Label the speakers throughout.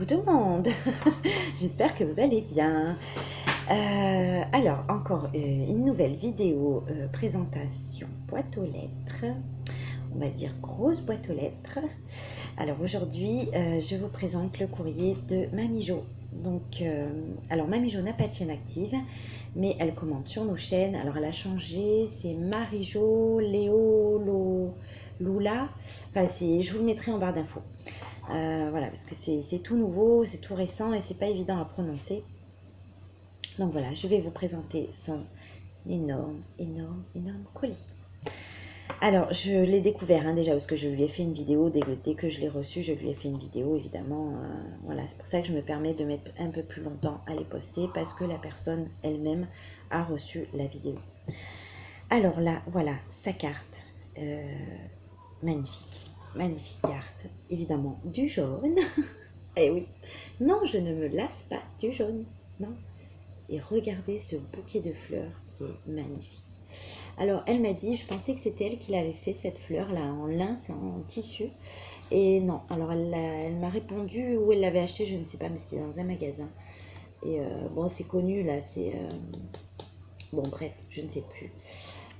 Speaker 1: Coucou tout le monde. J'espère que vous allez bien. Alors, encore une nouvelle vidéo présentation boîte aux lettres. On va dire grosse boîte aux lettres. Alors aujourd'hui, je vous présente le courrier de Mamie Jo. Donc, alors Mamie Jo n'a pas de chaîne active, mais elle commente sur nos chaînes. Alors elle a changé, c'est Marie-Jo, Lula. Enfin, je vous le mettrai en barre d'infos. Voilà, parce que c'est tout nouveau, c'est tout récent et c'est pas évident à prononcer. Donc voilà, je vais vous présenter son énorme colis. Alors, je l'ai découvert déjà parce que je lui ai fait une vidéo. Dès que je l'ai reçu, je lui ai fait une vidéo, évidemment. Voilà, c'est pour ça que je me permets de mettre un peu plus longtemps à les poster parce que la personne elle-même a reçu la vidéo. Alors là, voilà, sa carte. Magnifique, magnifique carte. Évidemment, du jaune. Eh oui, non, je ne me lasse pas du jaune, non. Et regardez ce bouquet de fleurs qui est magnifique. Alors, elle m'a dit, je pensais que c'était elle qui l'avait fait, cette fleur-là, en lin, c'est en tissu. Et non, alors elle m'a répondu où elle l'avait acheté, je ne sais pas, mais c'était dans un magasin. Et bon, c'est connu, là, c'est... bon, bref, je ne sais plus.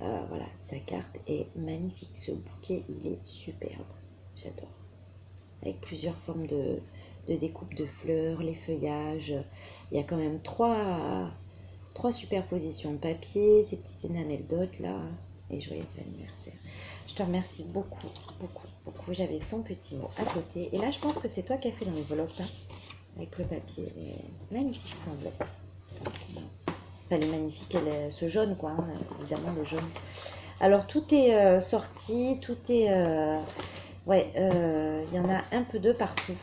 Speaker 1: Voilà, sa carte est magnifique. Ce bouquet, il est superbe. J'adore. Avec plusieurs formes de découpe de fleurs, les feuillages. Il y a quand même trois superpositions de papier, ces petites anecdotes là. Et joyeux anniversaire. Je te remercie beaucoup, beaucoup, beaucoup. J'avais son petit mot à côté. Et là, je pense que c'est toi qui as fait l'enveloppe, hein, avec le papier. Et magnifique cette enveloppe. Enfin, elle est magnifique. Ce jaune, quoi, hein, évidemment, le jaune. Alors, tout est sorti, tout est... ouais, il y en a un peu de partout.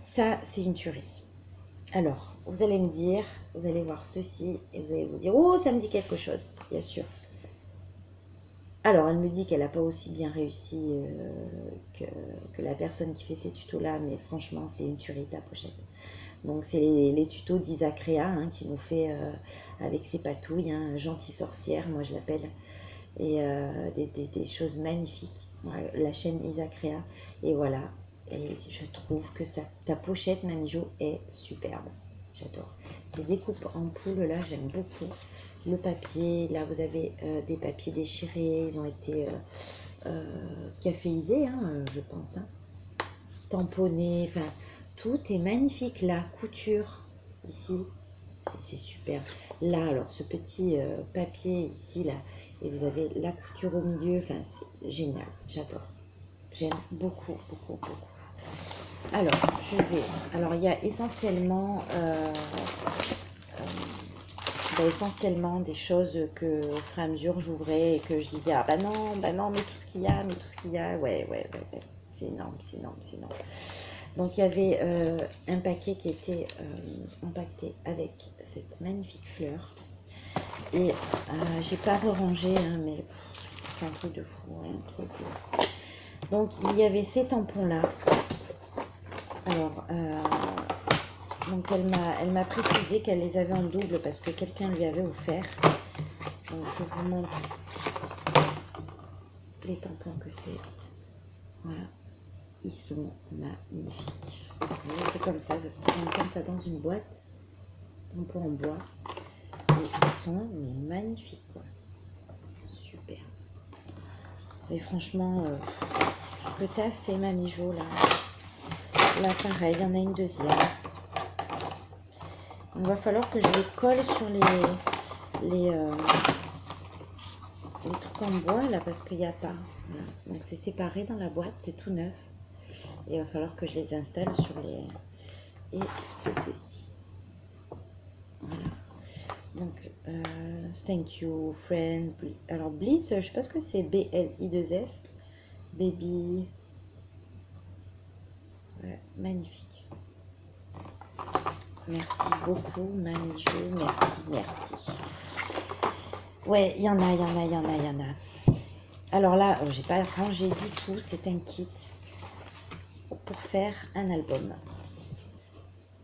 Speaker 1: Ça, c'est une tuerie. Alors, vous allez me dire, vous allez voir ceci et vous allez vous dire, oh, ça me dit quelque chose, bien sûr. Alors, elle me dit qu'elle n'a pas aussi bien réussi que la personne qui fait ces tutos-là, mais franchement, c'est une tuerie ta pochette. Donc, c'est les tutos d'Isacréa hein, qui nous fait avec ses patouilles, hein, gentille sorcière, moi je l'appelle, et des choses magnifiques. Ouais, la chaîne Isacréa, et voilà. Et je trouve que ta pochette, Mamie Jo, est superbe. J'adore. Ces découpes en poule, là, j'aime beaucoup. Le papier, là, vous avez des papiers déchirés. Ils ont été caféisés, hein, je pense. Hein. Tamponnés. Enfin, tout est magnifique. La couture, ici, c'est super. Là, alors, ce petit papier, ici, là, et vous avez la couture au milieu. Enfin, c'est génial. J'adore. J'aime beaucoup, beaucoup, beaucoup. Alors, je vais... Alors, il y a essentiellement des choses que au fur et à mesure j'ouvrais et que je disais ah bah non mais tout ce qu'il y a ouais. C'est énorme, c'est énorme, c'est énorme. Donc il y avait un paquet qui était empaqueté avec cette magnifique fleur et j'ai pas rangé hein, mais c'est un truc de fou, hein, un truc de fou. Donc il y avait ces tampons là. Alors donc elle m'a précisé qu'elle les avait en double parce que quelqu'un lui avait offert. Donc je vous montre les tampons que c'est. Voilà. Ils sont magnifiques. C'est comme ça se présente comme ça dans une boîte. Tampons en bois. Et ils sont magnifiques quoi. Super. Et franchement, ce que tu as fait Mamie Jo là. Là pareil, il y en a une deuxième. Il va falloir que je les colle sur les trucs en bois là parce qu'il n'y a pas. Voilà. Donc c'est séparé dans la boîte, c'est tout neuf. Et il va falloir que je les installe sur les... Et c'est ceci. Voilà. Donc, thank you, friend. Alors, Bliss, je ne sais pas ce que c'est. B-L-I-2-S. Baby. Voilà, magnifique. Merci beaucoup, Mamie Jo. Merci, merci. Ouais, il y en a. Alors là, j'ai pas rangé du tout. C'est un kit pour faire un album.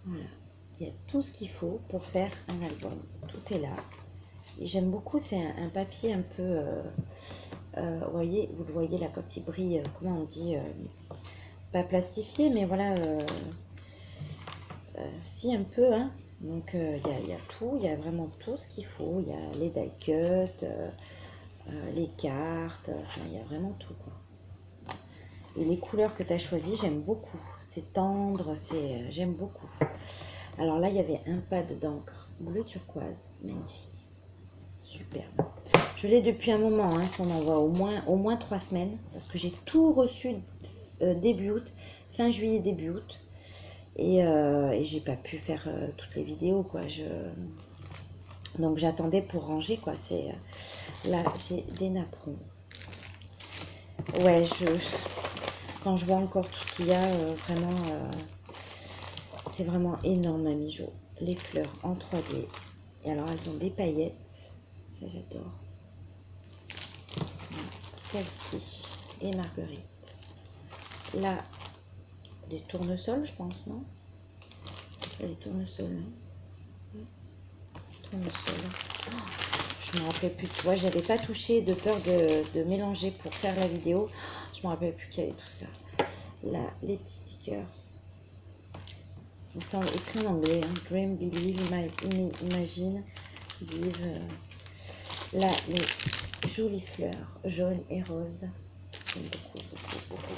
Speaker 1: Voilà. Il y a tout ce qu'il faut pour faire un album. Tout est là. Et j'aime beaucoup, c'est un papier un peu... vous le voyez là quand il brille, comment on dit pas plastifié, mais voilà, si un peu, hein. Donc il y a tout, il y a vraiment tout ce qu'il faut. Il y a les die cuts, les cartes, enfin, il y a vraiment tout, quoi. Et les couleurs que tu as choisies, j'aime beaucoup. C'est tendre, j'aime beaucoup. Alors là, il y avait un pad d'encre bleu turquoise, magnifique, superbe. Je l'ai depuis un moment, hein, son envoi, au moins 3 semaines, parce que j'ai tout reçu début août, fin juillet, début août. Et j'ai pas pu faire toutes les vidéos, quoi. Donc j'attendais pour ranger, quoi. Là, j'ai des napperons. Ouais, quand je vois encore tout ce qu'il y a, vraiment, c'est vraiment énorme, Mamie Jo. Les fleurs en 3D. Et alors, elles ont des paillettes. Ça, j'adore. Celle-ci et Marguerite. Là, des tournesols, je pense, non? Les tournesols, non? Tournesols. Oh, je me rappelle plus. Tu vois, j'avais pas touché de peur de mélanger pour faire la vidéo. Je me rappelle plus qu'il y avait tout ça. Là, les petits stickers. Ils sont écrits en anglais. Hein. Dream, believe, imagine, live. Là, les jolies fleurs jaunes et roses. J'aime beaucoup, beaucoup, beaucoup,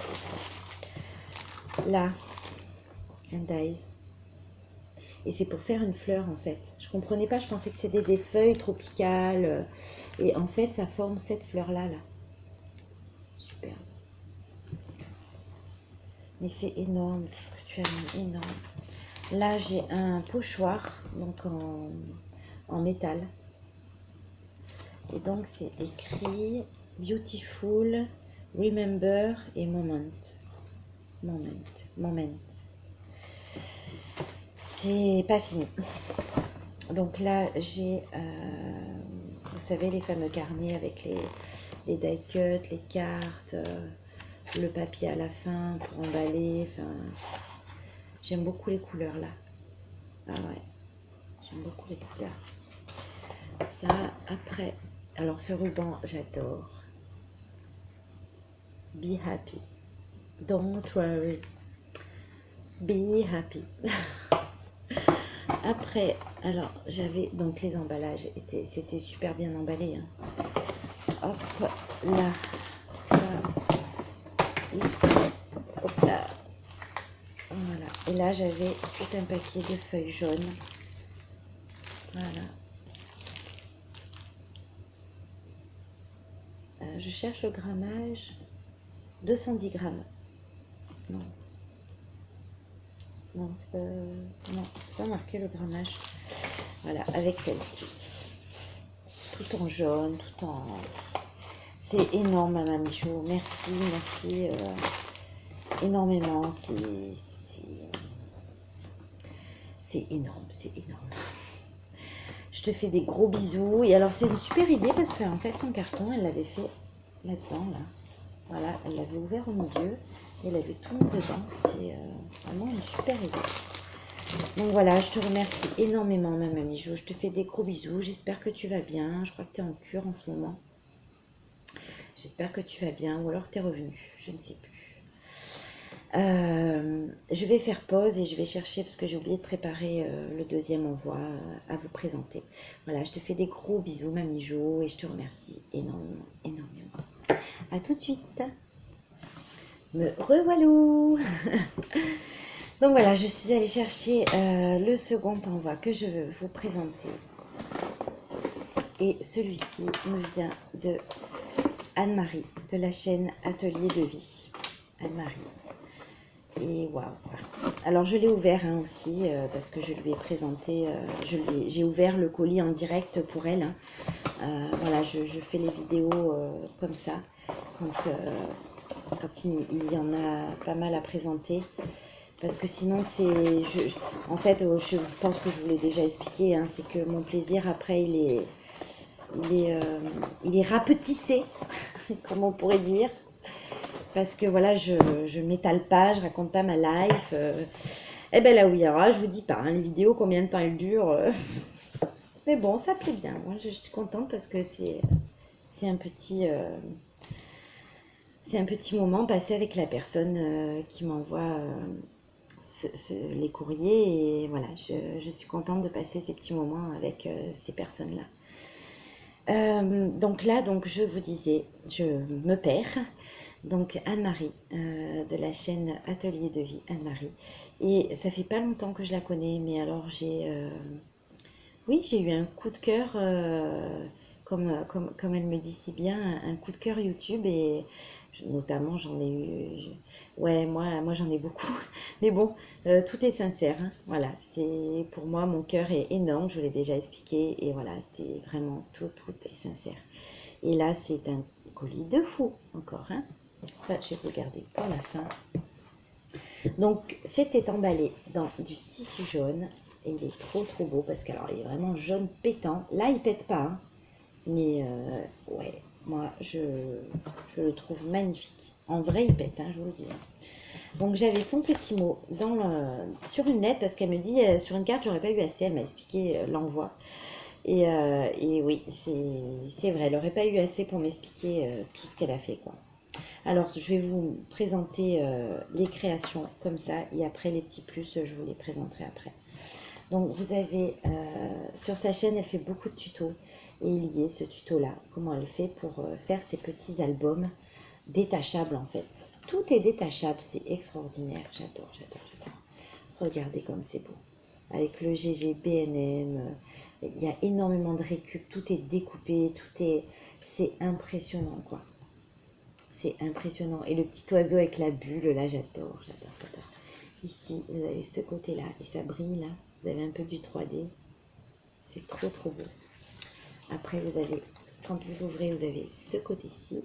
Speaker 1: beaucoup. Là, and eyes. Et c'est pour faire une fleur, en fait. Je comprenais pas, je pensais que c'était des feuilles tropicales. Et en fait, ça forme cette fleur-là, là. Superbe. Mais c'est énorme, tu as mis énorme. Là, j'ai un pochoir, donc en métal. Et donc, c'est écrit Beautiful, Remember et Moment. Moment. C'est pas fini. Donc là, j'ai, vous savez, les fameux carnets avec les die cuts, les cartes, le papier à la fin pour emballer. Enfin, j'aime beaucoup les couleurs là. Ah ouais, j'aime beaucoup les couleurs. Ça, après, alors ce ruban, j'adore. Be happy. Don't worry. Be happy. Après, alors, j'avais donc les emballages, c'était super bien emballé. Hein. Hop, là, ça, hop là. Voilà. Et là, j'avais tout un paquet de feuilles jaunes. Voilà. Je cherche le grammage. 210 grammes. Non. Non, c'est pas marqué le grammage. Voilà, avec celle-ci. Tout en jaune, tout en... C'est énorme, Mamie Jo. Merci énormément. C'est énorme, c'est énorme. Je te fais des gros bisous. Et alors, c'est une super idée parce qu'en fait, son carton, elle l'avait fait là-dedans, là. Voilà, elle l'avait ouvert au milieu. Et elle avait tout mis dedans. C'est vraiment une super idée. Donc voilà, je te remercie énormément, ma Mamie Jo. Je te fais des gros bisous. J'espère que tu vas bien. Je crois que tu es en cure en ce moment. J'espère que tu vas bien. Ou alors tu es revenu. Je ne sais plus. Je vais faire pause et je vais chercher parce que j'ai oublié de préparer le deuxième envoi à vous présenter. Voilà, je te fais des gros bisous, Mamie Jo. Et je te remercie énormément, énormément. À tout de suite. Me revoilou. Donc voilà, je suis allée chercher le second envoi que je veux vous présenter. Et celui-ci me vient de Anne-Marie, de la chaîne Atelier de Vie. Anne-Marie. Et waouh. Alors je l'ai ouvert hein, aussi, parce que je lui ai présenté, j'ai ouvert le colis en direct pour elle. Hein. Voilà, je fais les vidéos comme ça, quand il y en a pas mal à présenter. Parce que sinon, en fait, je pense que je vous l'ai déjà expliqué, hein, c'est que mon plaisir, après, il est rapetissé, comme on pourrait dire. Parce que voilà, je m'étale pas, je raconte pas ma life. Eh ben là oui, alors je vous dis pas, hein, les vidéos, combien de temps elles durent. Mais bon, ça plaît bien. Moi, je suis contente parce que c'est un petit... c'est un petit moment passé avec la personne qui m'envoie les courriers. Et voilà, je suis contente de passer ces petits moments avec ces personnes-là. Donc là, donc je vous disais, je me perds. Donc Anne-Marie, de la chaîne Atelier de vie, Anne-Marie. Et ça fait pas longtemps que je la connais, mais alors oui, j'ai eu un coup de cœur, comme elle me dit si bien, un coup de cœur YouTube. Et notamment j'en ai eu, ouais, moi j'en ai beaucoup. Mais bon, tout est sincère, hein. Voilà, c'est pour moi, mon cœur est énorme, je vous l'ai déjà expliqué. Et voilà, c'est vraiment tout est sincère. Et là, c'est un colis de fou encore, hein. Ça, je vais vous garder pour la fin. Donc, c'était emballé dans du tissu jaune. Et il est trop beau parce qu'alors, il est vraiment jaune pétant. Là, il pète pas, hein, mais ouais, moi, je le trouve magnifique. En vrai, il pète, hein, je vous le dis. Donc, j'avais son petit mot sur une lettre parce qu'elle me dit sur une carte, j'aurais pas eu assez. Elle m'a expliqué l'envoi. Et oui, c'est vrai, elle n'aurait pas eu assez pour m'expliquer tout ce qu'elle a fait, quoi. Alors, je vais vous présenter les créations comme ça, et après les petits plus, je vous les présenterai après. Donc, vous avez sur sa chaîne, elle fait beaucoup de tutos, et il y est ce tuto-là, comment elle fait pour faire ses petits albums détachables en fait. Tout est détachable, c'est extraordinaire, j'adore. Regardez comme c'est beau. Avec le GG BNM, il y a énormément de récup, tout est découpé, c'est impressionnant quoi. C'est impressionnant. Et le petit oiseau avec la bulle, là, j'adore. Ici, vous avez ce côté-là, et ça brille, là. Vous avez un peu du 3D. C'est trop beau. Après, vous avez, quand vous ouvrez, vous avez ce côté-ci.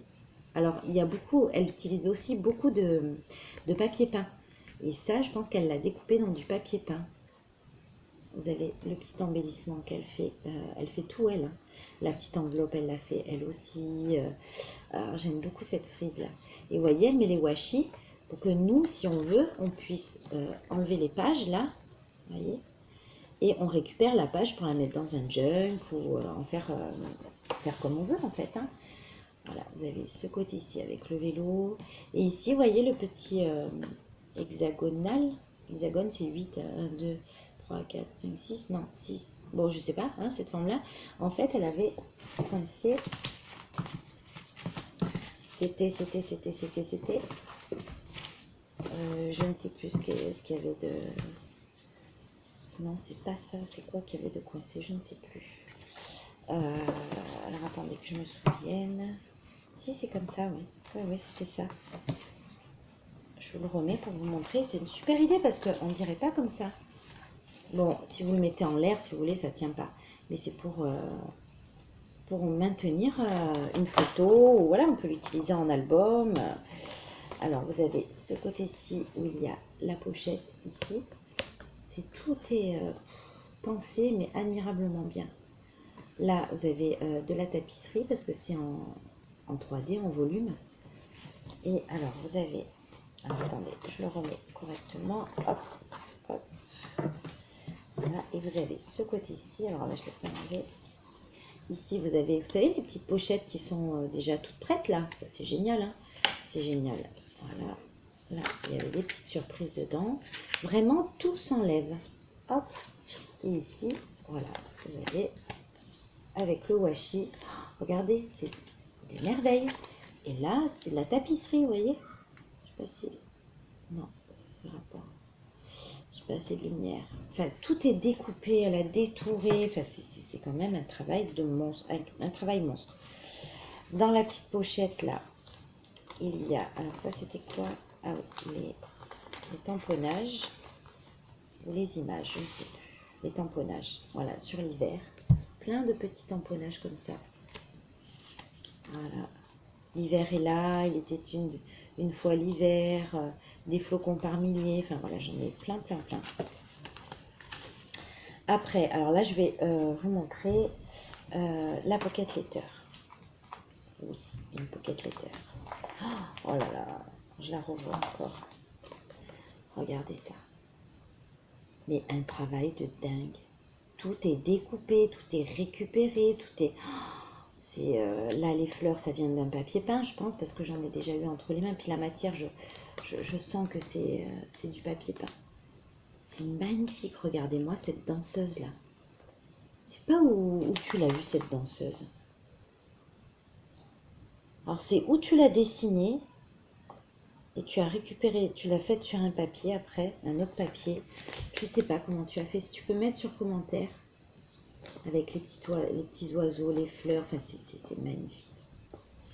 Speaker 1: Alors, il y a beaucoup, elle utilise aussi beaucoup de papier peint. Et ça, je pense qu'elle l'a découpé dans du papier peint. Vous avez le petit embellissement qu'elle fait. Elle fait tout, elle, hein. La petite enveloppe, elle l'a fait, elle aussi. Alors, j'aime beaucoup cette frise-là. Et vous voyez, elle met les washi pour que nous, si on veut, on puisse enlever les pages, là. Vous voyez. Et on récupère la page pour la mettre dans un junk ou en faire comme on veut, en fait, hein. Voilà, vous avez ce côté-ci avec le vélo. Et ici, vous voyez le petit hexagonal. Hexagone, c'est 8, 1, 2, 3, 4, 5, 6, non, 6. Bon, je sais pas, hein, cette forme-là. En fait, elle avait coincé. C'était. Je ne sais plus ce qu'il y avait de. Non, c'est pas ça. C'est quoi qu'il y avait de coincé? Je ne sais plus. Alors attendez que je me souvienne. Si, c'est comme ça, oui. Oui, c'était ça. Je vous le remets pour vous montrer. C'est une super idée parce qu'on ne dirait pas comme ça. Bon, si vous le mettez en l'air, si vous voulez, ça tient pas. Mais c'est pour maintenir une photo. Ou voilà, on peut l'utiliser en album. Alors, vous avez ce côté-ci où il y a la pochette ici. Tout est pensé, mais admirablement bien. Là, vous avez de la tapisserie parce que c'est en 3D, en volume. Et alors, vous avez... Alors, attendez, je le remets correctement. Hop. Voilà, et vous avez ce côté-ci. Alors là, je l'ai pas enlevé. Ici, vous avez, vous savez, les petites pochettes qui sont déjà toutes prêtes, là. Ça, c'est génial, hein. C'est génial. Voilà. Là, il y avait des petites surprises dedans. Vraiment, tout s'enlève. Hop. Et ici, voilà, vous avez avec le washi. Regardez, c'est des merveilles. Et là, c'est de la tapisserie, vous voyez. Je sais pas si... Non, ça ne sera pas. Je sais pas assez de lumière. Enfin, tout est découpé, elle a détouré. Enfin, c'est quand même un travail de monstre. Un travail monstre. Dans la petite pochette, là, il y a... Alors ça, c'était quoi? Ah oui, les tamponnages. Ou les images, je ne sais plus. Les tamponnages, voilà, sur l'hiver. Plein de petits tamponnages comme ça. Voilà. L'hiver est là, il était une fois l'hiver, des flocons par milliers. Enfin voilà, j'en ai plein. Après, alors là, je vais vous montrer la pocket letter. Oui, une pocket letter. Oh là là, je la revois encore. Regardez ça. Mais un travail de dingue. Tout est découpé, tout est récupéré, tout est... Là, les fleurs, ça vient d'un papier peint, je pense, parce que j'en ai déjà eu entre les mains. Puis la matière, je sens que c'est du papier peint. C'est magnifique, regardez-moi cette danseuse-là. Je sais pas où tu l'as vue, cette danseuse. Alors, c'est où tu l'as dessinée et tu as récupéré, tu l'as faite sur un papier après, un autre papier. Je sais pas comment tu as fait. Si tu peux mettre sur commentaire avec les petits oiseaux, les fleurs. Enfin, c'est magnifique.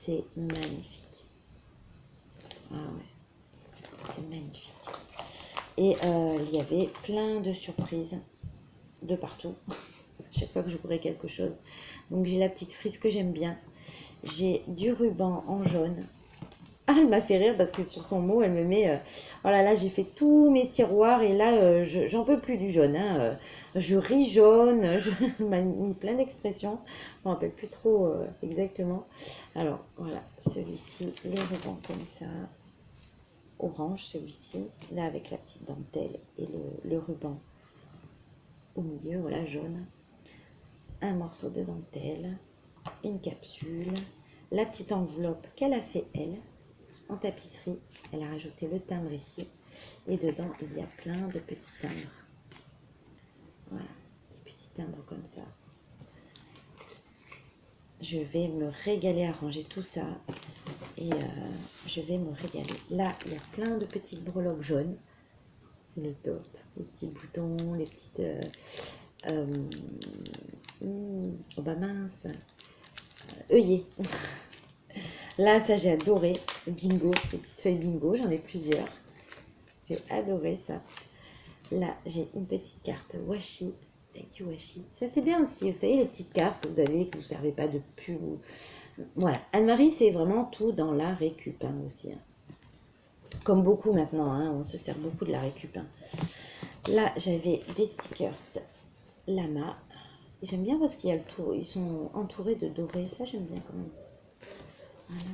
Speaker 1: C'est magnifique. Ah ouais, c'est magnifique. Et il y avait plein de surprises de partout. Chaque fois que j'ouvrais quelque chose. Donc j'ai la petite frise que j'aime bien. J'ai du ruban en jaune. Ah, elle m'a fait rire parce que sur son mot, elle me met... oh là là, j'ai fait tous mes tiroirs et là, j'en peux plus du jaune. Hein, je ris jaune. Elle m'a mis plein d'expressions. Je ne me rappelle plus trop exactement. Alors, voilà, celui-ci, les rubans comme ça. Orange, celui-ci. Là, avec la petite dentelle et le ruban au milieu, voilà, jaune. Un morceau de dentelle. Une capsule. La petite enveloppe qu'elle a fait, elle. En tapisserie, elle a rajouté le timbre ici et dedans il y a plein de petits timbres. Voilà, des petits timbres comme ça. Je vais me régaler à ranger tout ça et je vais me régaler. Là, il y a plein de petites breloques jaunes. Le top, les petits boutons, les petites... oh bah mince, œillets. Là, ça, j'ai adoré. Bingo, les petites feuilles bingo, j'en ai plusieurs. J'ai adoré ça. Là, j'ai une petite carte washi, avec du washi. Ça, c'est bien aussi. Vous savez, les petites cartes que vous avez, que vous ne servez pas de pub. Voilà. Anne-Marie, c'est vraiment tout dans la récup hein, aussi. Hein. Comme beaucoup maintenant, hein, on se sert beaucoup de la récup. Hein. Là, j'avais des stickers Lama. J'aime bien parce qu'il y a le tour. Ils sont entourés de doré. Ça, j'aime bien quand même. Voilà.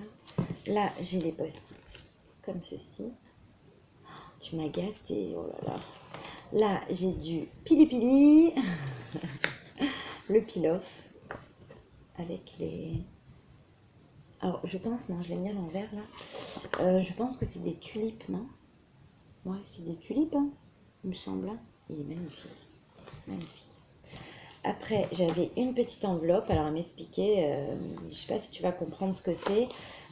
Speaker 1: Là, j'ai les post-it comme ceci. Tu m'as gâté, oh là là. Là, j'ai du pili pili, le peel-off avec les... Alors, je pense, non, je l'ai mis à l'envers là. Je pense que c'est des tulipes, non? Ouais, c'est des tulipes, hein, il me semble. Hein. Il est magnifique, magnifique. Après, j'avais une petite enveloppe. Alors, elle m'expliquait, je sais pas si tu vas comprendre ce que c'est.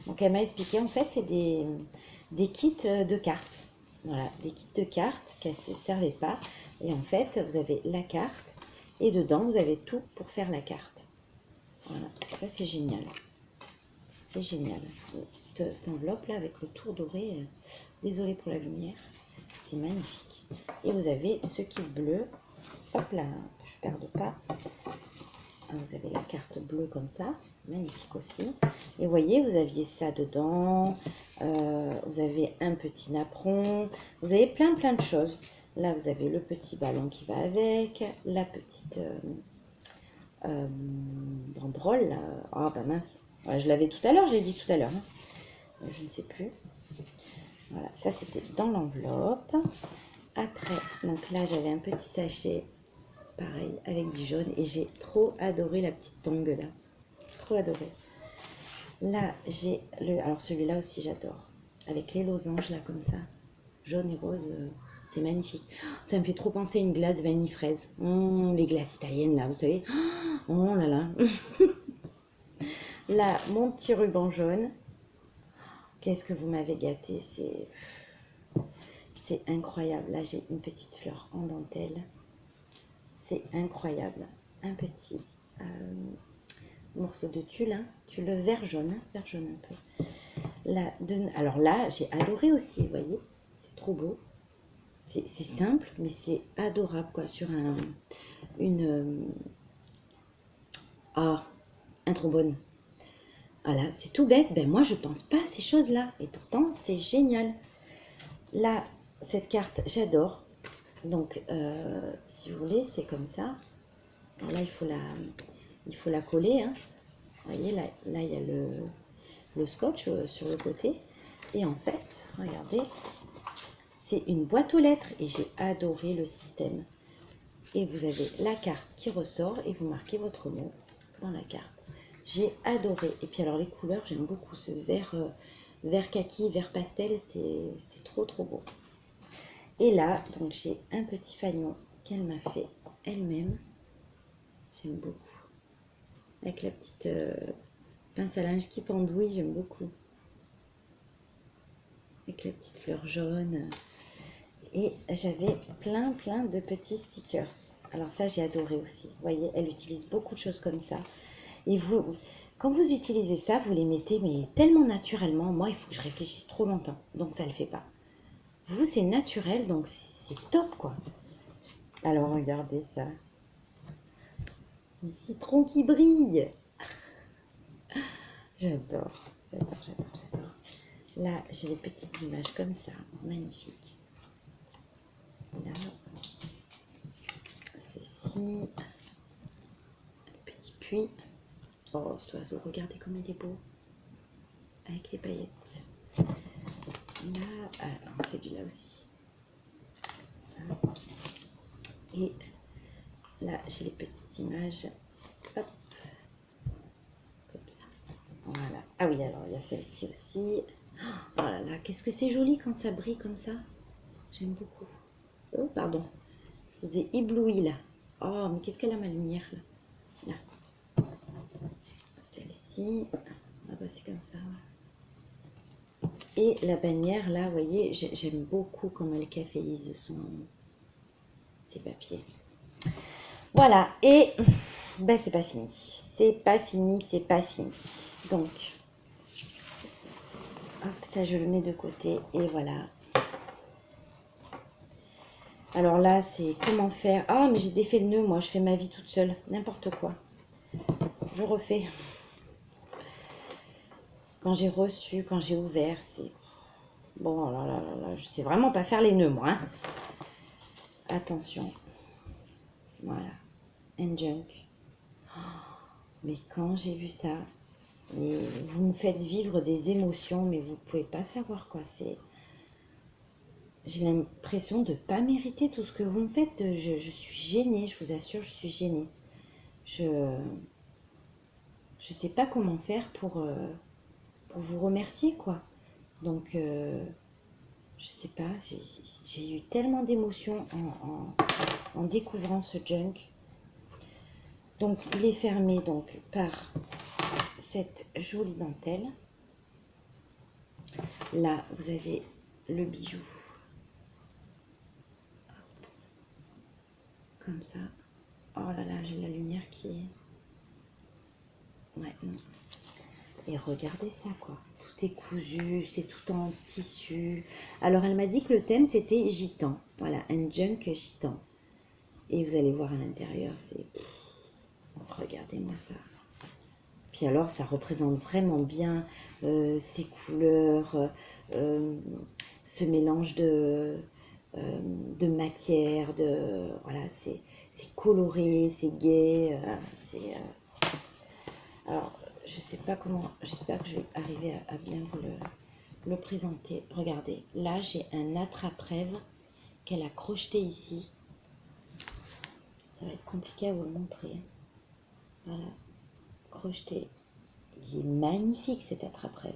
Speaker 1: Donc, elle m'a expliqué, en fait, c'est des kits de cartes. Voilà, des kits de cartes qui ne servaient pas. Et en fait, vous avez la carte et dedans, vous avez tout pour faire la carte. Voilà, ça c'est génial. C'est génial. Cette enveloppe-là avec le tour doré, désolé pour la lumière, c'est magnifique. Et vous avez ce kit bleu. Hop là, je ne perde pas. Vous avez la carte bleue comme ça, magnifique aussi. Et vous voyez, vous aviez ça dedans. Vous avez un petit napperon. Vous avez plein de choses. Là, vous avez le petit ballon qui va avec. La petite banderole. Là. Oh, bah mince. Voilà, je l'avais tout à l'heure, j'ai dit tout à l'heure. Hein. Je ne sais plus. Voilà, ça c'était dans l'enveloppe. Après, donc là, j'avais un petit sachet. Pareil, avec du jaune. Et j'ai trop adoré la petite tongue là. Trop adoré. Là, j'ai le... Alors celui-là aussi, j'adore. Avec les losanges là, comme ça. Jaune et rose, c'est magnifique. Ça me fait trop penser à une glace vanille fraise. Les glaces italiennes là, vous savez. Oh là là. Là, mon petit ruban jaune. Qu'est-ce que vous m'avez gâté. C'est incroyable. Là, j'ai une petite fleur en dentelle. C'est incroyable. Un petit morceau de tulle, hein, tulle vert jaune un peu. Là, alors là, j'ai adoré aussi, vous voyez, c'est trop beau. C'est simple, mais c'est adorable, quoi, sur un trombone. Voilà, c'est tout bête. Ben moi, je pense pas à ces choses-là, et pourtant, c'est génial. Là, cette carte, j'adore. Donc, si vous voulez, c'est comme ça. Alors là, il faut la coller. Hein. Vous voyez, là, il y a le scotch sur le côté. Et en fait, regardez, c'est une boîte aux lettres. Et j'ai adoré le système. Et vous avez la carte qui ressort et vous marquez votre mot dans la carte. J'ai adoré. Et puis alors les couleurs, j'aime beaucoup. Ce vert, vert kaki, vert pastel, c'est trop trop beau. Et là, donc j'ai un petit fanion qu'elle m'a fait elle-même. J'aime beaucoup. Avec la petite pince à linge qui pendouille, j'aime beaucoup. Avec la petite fleur jaune. Et j'avais plein de petits stickers. Alors ça, j'ai adoré aussi. Vous voyez, elle utilise beaucoup de choses comme ça. Et vous, quand vous utilisez ça, vous les mettez mais tellement naturellement. Moi, il faut que je réfléchisse trop longtemps. Donc ça ne le fait pas. Vous, c'est naturel, donc c'est top, quoi. Alors, regardez ça. Les citrons qui brillent. J'adore, j'adore. Là, j'ai des petites images comme ça. Magnifiques. Là, ceci. Petit puits. Oh, cet oiseau, regardez comme il est beau. Avec les paillettes. Là, alors c'est du là aussi. Ça. Et là, j'ai les petites images. Hop. Comme ça. Voilà. Ah oui, alors il y a celle-ci aussi. Oh là là, qu'est-ce que c'est joli quand ça brille comme ça. J'aime beaucoup. Oh, pardon. Je vous ai ébloui là. Oh, mais qu'est-ce qu'elle a ma lumière là. Là. Celle-ci. Ah bah c'est comme ça. Et la bannière là, vous voyez, j'aime beaucoup comment elle caféise ses papiers. Voilà, et ben c'est pas fini. C'est pas fini. Donc, hop, ça je le mets de côté et voilà. Alors là, c'est comment faire. Ah, mais j'ai défait le nœud, moi, je fais ma vie toute seule. N'importe quoi. Je refais. Quand j'ai reçu, quand j'ai ouvert, c'est... Bon, là, je sais vraiment pas faire les nœuds, moi. Hein. Attention. Voilà. And junk. Oh, mais quand j'ai vu ça, et vous me faites vivre des émotions, mais vous pouvez pas savoir quoi c'est. J'ai l'impression de ne pas mériter tout ce que vous me faites. Je suis gênée, je vous assure, je suis gênée. Je sais pas comment faire pour vous remercier, quoi. Donc, je sais pas, j'ai eu tellement d'émotions en découvrant ce junk. Donc, il est fermé donc par cette jolie dentelle. Là, vous avez le bijou. Comme ça. Oh là là, j'ai la lumière qui est... Ouais, non. Et regardez ça, quoi. Tout est cousu, c'est tout en tissu. Alors, elle m'a dit que le thème, c'était gitan. Voilà, un junk gitan. Et vous allez voir à l'intérieur, c'est... Regardez-moi ça. Puis alors, ça représente vraiment bien ces couleurs, ce mélange de matière, voilà, c'est coloré, c'est gai, alors, je sais pas comment, j'espère que je vais arriver à bien vous le présenter. Regardez, là, j'ai un attrape-rêve qu'elle a crocheté ici. Ça va être compliqué à vous le montrer. Voilà, crocheté. Il est magnifique cet attrape-rêve.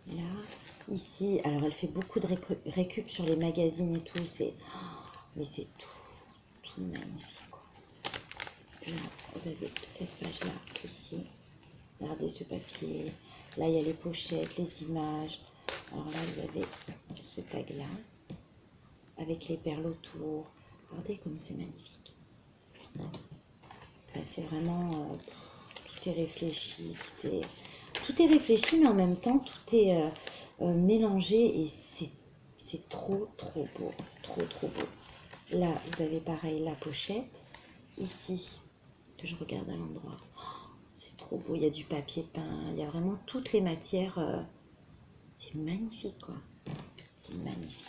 Speaker 1: Là, ici, alors elle fait beaucoup de récup sur les magazines et tout. Mais c'est tout magnifique, quoi. Là, vous avez cette page-là, ici. Regardez ce papier. Là, il y a les pochettes, les images. Alors là, vous avez ce tag-là, avec les perles autour. Regardez comme c'est magnifique. C'est vraiment... tout est réfléchi, tout est réfléchi, mais en même temps, tout est mélangé et c'est trop beau. Trop beau. Là, vous avez pareil la pochette. Ici, que je regarde à l'endroit. C'est trop beau, il y a du papier peint, il y a vraiment toutes les matières. C'est magnifique, quoi. C'est magnifique.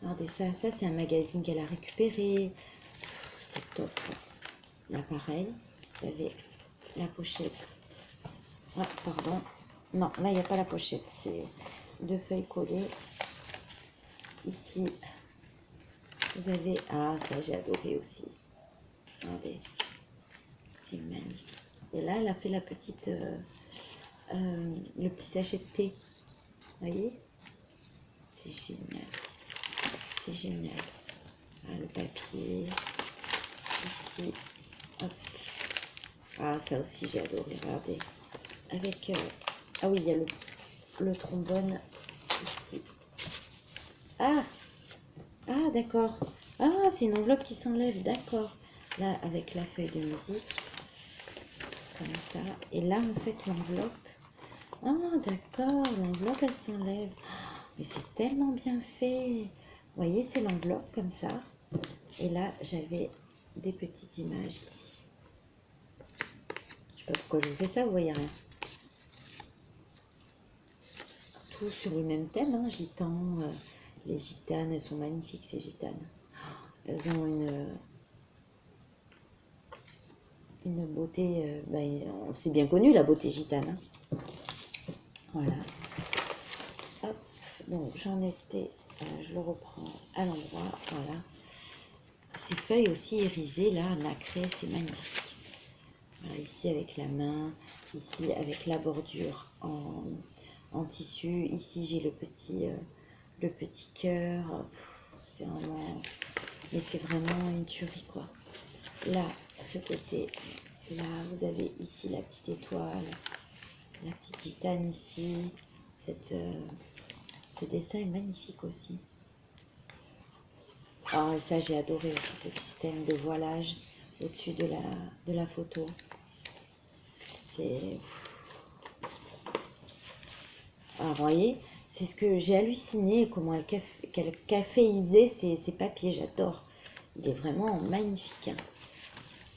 Speaker 1: Regardez ça, c'est un magazine qu'elle a récupéré. C'est top, quoi. Là, pareil, vous avez la pochette. Ah, pardon. Non, là, il n'y a pas la pochette. C'est deux feuilles collées. Ici, vous avez... Ah, ça, j'ai adoré aussi. Regardez. C'est magnifique. Et là, elle a fait la petite, le petit sachet de thé. Vous voyez? C'est génial. C'est génial. Ah, le papier. Ici. Hop. Ah, ça aussi, j'ai adoré. Regardez. Avec... ah oui, il y a le trombone ici. Ah! Ah, d'accord. Ah, c'est une enveloppe qui s'enlève. D'accord. Là, avec la feuille de musique. Comme ça. Et là, en fait, l'enveloppe. Ah, d'accord. L'enveloppe, elle s'enlève. Mais c'est tellement bien fait. Vous voyez, c'est l'enveloppe comme ça. Et là, j'avais des petites images ici. Je sais pas pourquoi je vous fais ça, vous voyez rien. Tout sur le même thème, hein, gitan. Les gitanes, elles sont magnifiques, ces gitanes. Elles ont une beauté, c'est bien connu, la beauté gitane. Hein. Voilà. Hop, donc j'en étais, je le reprends à l'endroit, voilà. Ces feuilles aussi irisées, là, nacrées, c'est magnifique. Voilà, ici avec la main, ici avec la bordure en tissu. Ici, j'ai le petit cœur. C'est vraiment... Mais c'est vraiment une tuerie, quoi. Là, ce côté, là, vous avez ici la petite étoile, la petite gitane ici. Ce dessin est magnifique aussi. Ah, et ça, j'ai adoré aussi ce système de voilage au-dessus de la photo. C'est... Ah, vous voyez, c'est ce que j'ai halluciné, comment qu'elle caféisait ces papiers, j'adore. Il est vraiment magnifique. Hein.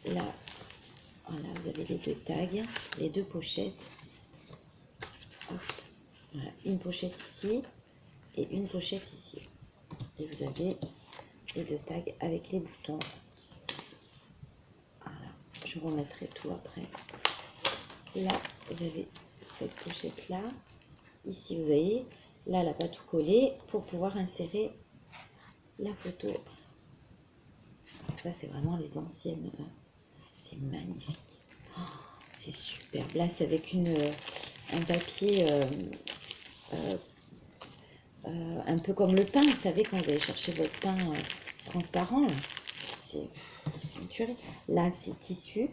Speaker 1: Là, voilà, vous avez les deux tags, les deux pochettes. Hop. Voilà, une pochette ici et une pochette ici. Et vous avez les deux tags avec les boutons. Voilà, je vous remettrai tout après. Là, vous avez cette pochette-là. Ici, vous voyez, là, elle n'a pas tout collé pour pouvoir insérer la photo. Ça, c'est vraiment les anciennes. C'est magnifique. Oh, c'est superbe. Là, c'est avec un papier un peu comme le pain. Vous savez, quand vous allez chercher votre pain transparent, c'est une tuerie. Là, c'est tissu.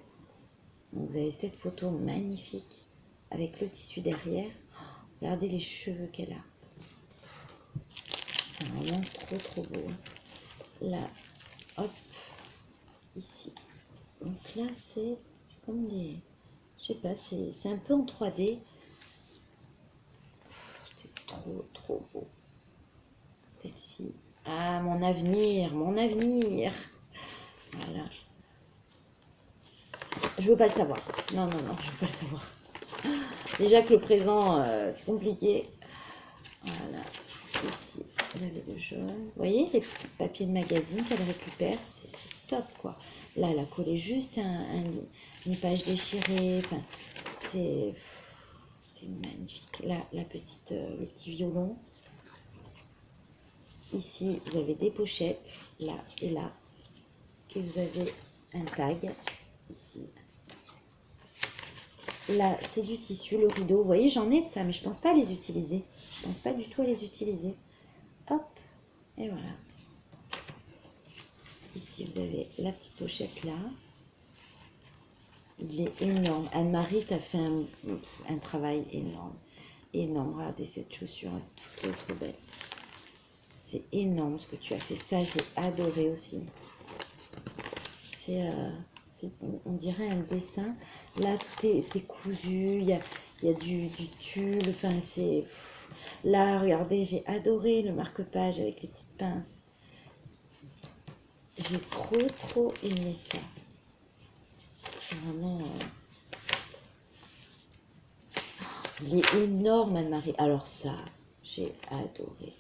Speaker 1: Donc, vous avez cette photo magnifique avec le tissu derrière. Oh, regardez les cheveux qu'elle a. C'est vraiment trop, trop beau. Là, hop, ici. Donc là, c'est comme des... Je sais pas, c'est un peu en 3D. C'est trop, trop beau. Celle-ci. Ah, mon avenir, mon avenir. Voilà. Je veux pas le savoir. Non, non, non, je veux pas le savoir. Déjà que le présent, c'est compliqué. Voilà. Ici, vous avez le jaune. Vous voyez les papiers de magazine qu'elle récupère, c'est top, quoi. Là, elle a collé juste une page déchirée. Enfin, c'est magnifique. Là, le petit violon. Ici, vous avez des pochettes, là et là. Et vous avez un tag, ici. Là, c'est du tissu, le rideau. Vous voyez, j'en ai de ça, mais je pense pas à les utiliser. Je pense pas du tout à les utiliser. Hop, et voilà. Ici, vous avez la petite pochette là. Il est énorme. Anne-Marie t'a fait un travail énorme. Énorme. Regardez cette chaussure, c'est trop, trop belle. C'est énorme ce que tu as fait. Ça, j'ai adoré aussi. On dirait un dessin. Là, c'est cousu. Il y a du tulle. Enfin, c'est... Là, regardez, j'ai adoré le marque-page avec les petites pinces. J'ai trop, trop aimé ça. C'est vraiment... Il est énorme, Anne-Marie. Alors ça, j'ai adoré.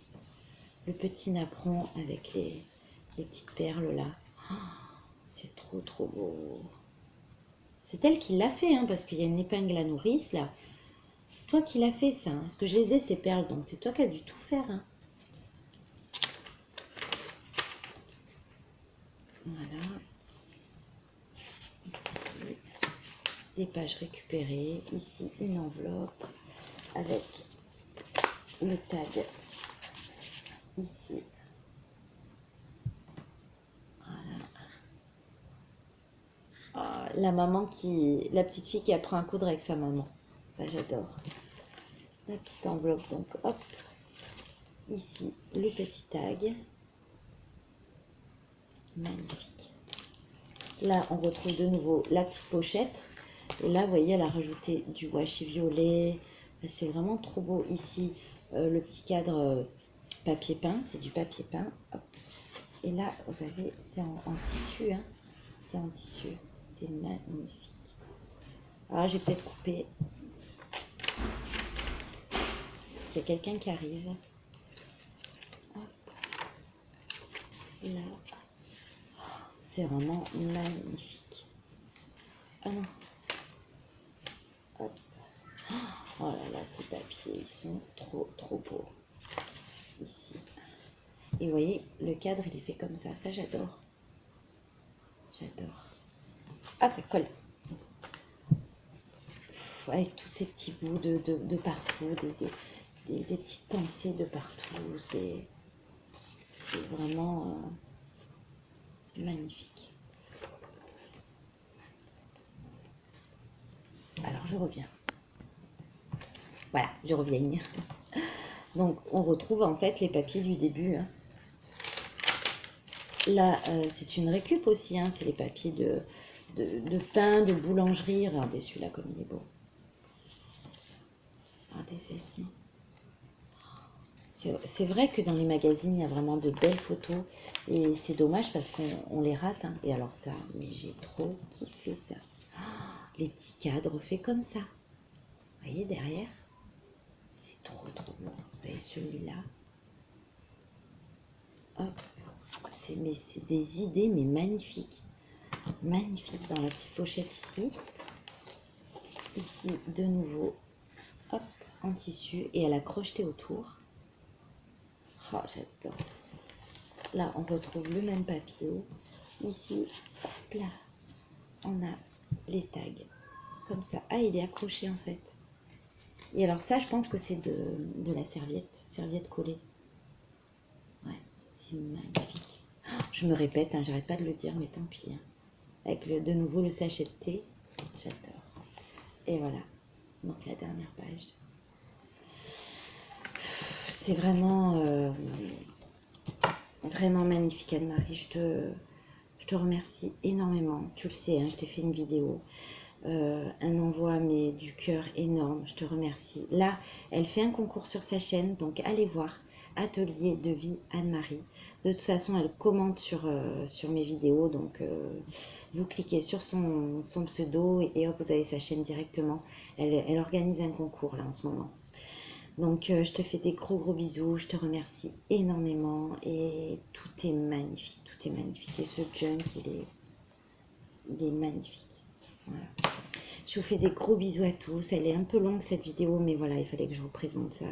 Speaker 1: Le petit napperon avec les petites perles là. Oh, c'est trop, trop beau. C'est elle qui l'a fait, hein, parce qu'il y a une épingle à nourrice là. C'est toi qui l'as fait ça. Hein. Parce que je les ai, ces perles, donc c'est toi qui as dû tout faire. Hein. Voilà. Ici. des pages récupérées. Ici, une enveloppe avec le tag. Ici. Voilà. Ah, la petite fille qui apprend à coudre avec sa maman. Ça, j'adore. La petite enveloppe, donc hop. Ici, le petit tag. Magnifique. Là, on retrouve de nouveau la petite pochette. Et là, vous voyez, elle a rajouté du washi violet. C'est vraiment trop beau. Ici, le petit cadre papier peint. C'est du papier peint. Hop. Et là, vous avez, c'est en tissu. Hein. C'est en tissu. C'est magnifique. Alors, j'ai peut-être coupé. Parce qu'il y a quelqu'un qui arrive. Hop. Là. C'est vraiment magnifique. Ah non. Hop. Oh là là, ces papiers, ils sont trop beaux. Ici. Et vous voyez, le cadre, il est fait comme ça. Ça, j'adore. J'adore. Ah, ça colle. Avec tous ces petits bouts de partout, des petites pensées de partout. C'est vraiment magnifique. Alors, je reviens. Voilà, je reviens. Donc, on retrouve en fait les papiers du début. Hein. Là, c'est une récup aussi. Hein. C'est les papiers de pain, de boulangerie. Regardez celui-là comme il est beau. Regardez celle-ci. C'est vrai que dans les magazines, il y a vraiment de belles photos. Et c'est dommage parce qu'on les rate. Hein. Et alors ça, mais j'ai trop kiffé ça. Oh, les petits cadres faits comme ça. Vous voyez derrière? C'est trop beau. Vous voyez celui-là? Hop. C'est des idées, mais magnifiques. Magnifiques dans la petite pochette ici. Ici, de nouveau, hop, en tissu. Et elle a crocheté autour. Oh, j'adore. Là, on retrouve le même papier. Ici, hop là, on a les tags. Comme ça. Ah, il est accroché en fait. Et alors ça, je pense que c'est de la serviette collée. Ouais, c'est magnifique. Oh, je me répète, hein, j'arrête pas de le dire, mais tant pis. Hein. Avec de nouveau le sachet de thé. J'adore. Et voilà. Donc la dernière page. C'est vraiment... vraiment magnifique, Anne-Marie. Je te remercie énormément. Tu le sais, hein, je t'ai fait une vidéo. Un envoi, mais du cœur énorme. Je te remercie. Là, elle fait un concours sur sa chaîne. Donc, allez voir. Atelier de vie Anne-Marie. De toute façon, elle commente sur mes vidéos. Donc, vous cliquez sur son pseudo et hop, vous avez sa chaîne directement. Elle organise un concours là en ce moment. Donc, je te fais des gros bisous. Je te remercie énormément. Et tout est magnifique. Tout est magnifique. Et ce junk, il est magnifique. Voilà. Je vous fais des gros bisous à tous. Elle est un peu longue cette vidéo, mais voilà, il fallait que je vous présente ça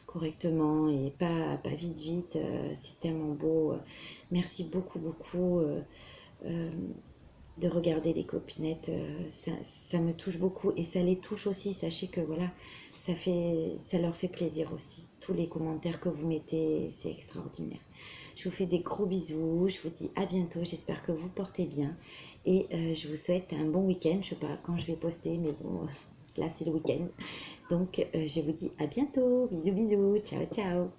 Speaker 1: correctement et pas vite. C'est tellement beau. Merci beaucoup de regarder les copinettes. Ça me touche beaucoup et ça les touche aussi. Sachez que voilà, ça leur fait plaisir aussi. Tous les commentaires que vous mettez, c'est extraordinaire. Je vous fais des gros bisous. Je vous dis à bientôt. J'espère que vous portez bien. Et je vous souhaite un bon week-end. Je ne sais pas quand je vais poster, mais bon, là c'est le week-end. Donc je vous dis à bientôt. Bisous. Ciao.